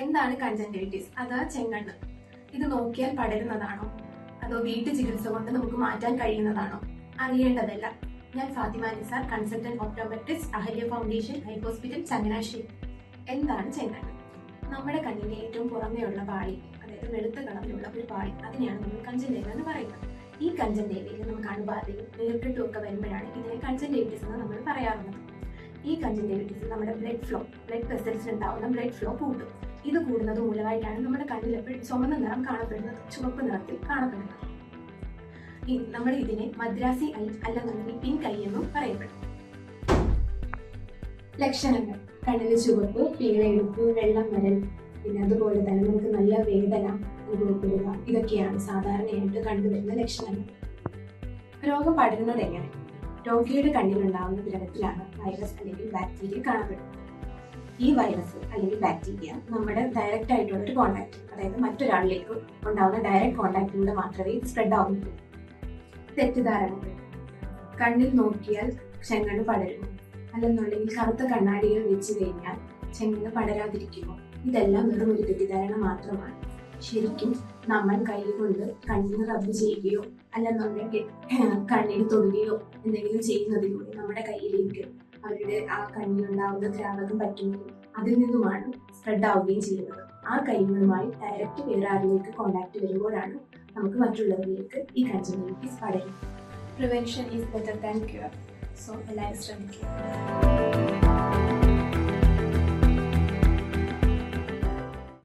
എന്താണ് കൺജങ്ക്റ്റിവിറ്റിസ് അഥവാ ചെങ്കണ്ണ്? ഇത് നോക്കിയാൽ പടരുന്നതാണോ അതോ വീട്ടു ചികിത്സ കൊണ്ട് നമുക്ക് മാറ്റാൻ കഴിയുന്നതാണോ? അറിയേണ്ടതല്ല. ഞാൻ Fathima Nisar, consultant optometrist, Ahalya foundation eye hospital, Changanassery. എന്താണ് ചെങ്കണ്ണ്? നമ്മുടെ കണ്ണിന്റെ ഏറ്റവും പുറമേയുള്ള പാളി, അതായത് വെളുത്ത കളറിലുള്ള ഒരു പാളി, അതിനെയാണ് നമ്മൾ കൺജങ്ക്റ്റിവ എന്ന് പറയുന്നത്. ഈ കൺജങ്ക്റ്റിവയിൽ നമുക്ക് അണുബാധയും നീർക്കെട്ടും ഒക്കെ വരുമ്പോഴാണ് ഇതിനെ കൺജങ്ക്റ്റിവിറ്റിസ് എന്ന് നമ്മൾ പറയാറുള്ളത്. ഈ കൺജങ്ക്റ്റിവിറ്റിസ് നമ്മുടെ ബ്ലഡ് വെസൽസിൽ ഉണ്ടാവുന്ന ബ്ലഡ് ഫ്ലോ കൂട്ടും. ഇത് കൂടുന്നത് മൂലമായിട്ടാണ് നമ്മുടെ കണ്ണിൽ എപ്പോഴും ചുമന്ന നിറം കാണപ്പെടുന്നത്, ചുവപ്പ് നിറത്തിൽ കാണപ്പെടുന്നത്. നമ്മൾ ഇതിനെ മദ്രാസി ഐ അല്ലെന്നുണ്ടെങ്കിൽ പിങ്ക് ഐ എന്നും പറയപ്പെടും. ലക്ഷണങ്ങൾ: കണ്ണിന് ചുവപ്പ്, പീളയെടുപ്പ്, വെള്ളം വരൽ, പിന്നെ അതുപോലെ തന്നെ നമുക്ക് നല്ല വേദന അനുഭവപ്പെടുക. ഇതൊക്കെയാണ് സാധാരണയായിട്ട് കണ്ടുവരുന്ന ലക്ഷണങ്ങൾ. രോഗം പടരുന്നത് എങ്ങനെ? രോഗിയുടെ കണ്ണിലുണ്ടാകുന്ന ദ്രവത്തിലാണ് വൈറസ് അല്ലെങ്കിൽ ബാക്ടീരിയ കാണപ്പെടുന്നത്. ഈ വൈറസ് അല്ലെങ്കിൽ ബാക്ടീരിയ നമ്മുടെ ഡയറക്റ്റ് ആയിട്ടുള്ള ഒരു കോണ്ടാക്ട്, അതായത് മറ്റൊരാളിലേക്ക് ഉണ്ടാകുന്ന ഡയറക്റ്റ് കോണ്ടാക്റ്റിലൂടെ മാത്രമേ ഇത് സ്പ്രെഡ് ആവുന്നുള്ളൂ. തെറ്റിദ്ധാരണകൾ: കണ്ണിൽ നോക്കിയാൽ ചെങ്കണ്ണ് പടരുമോ, അല്ലെന്നുണ്ടെങ്കിൽ കറുത്ത കണ്ണാടികൾ വെച്ച് കഴിഞ്ഞാൽ ചെങ്കണ്ണ് പടരാതിരിക്കുമോ? ഇതെല്ലാം വെറും ഒരു തെറ്റിദ്ധാരണ മാത്രമാണ്. ശരിക്കും നമ്മൾ കൈ കൊണ്ട് കണ്ണിന് റബ്ബ് ചെയ്യുകയോ അല്ലെന്നുണ്ടെങ്കിൽ കണ്ണിന് തൊടുകയോ എന്തെങ്കിലും ചെയ്യുന്നതിലൂടെ നമ്മുടെ കയ്യിലേക്ക് അവരുടെ ആ കണ്ണിലുണ്ടാവുന്ന ദ്രാവകം പറ്റുന്നതും അതിൽ നിന്നുമാണ് സ്പ്രെഡ് ആവുകയും ചെയ്യുന്നത്. ആ കൈകളുമായി ഡയറക്റ്റ് വേറെ ആരിലേക്ക് കോണ്ടാക്ട് വരുമ്പോഴാണ് നമുക്ക് മറ്റുള്ളവരിലേക്ക് ഈ കൺജങ്ക്റ്റിവിറ്റിസ് പടരും. Prevention is better than cure. So എല്ലാവരും ശ്രദ്ധിക്കുക.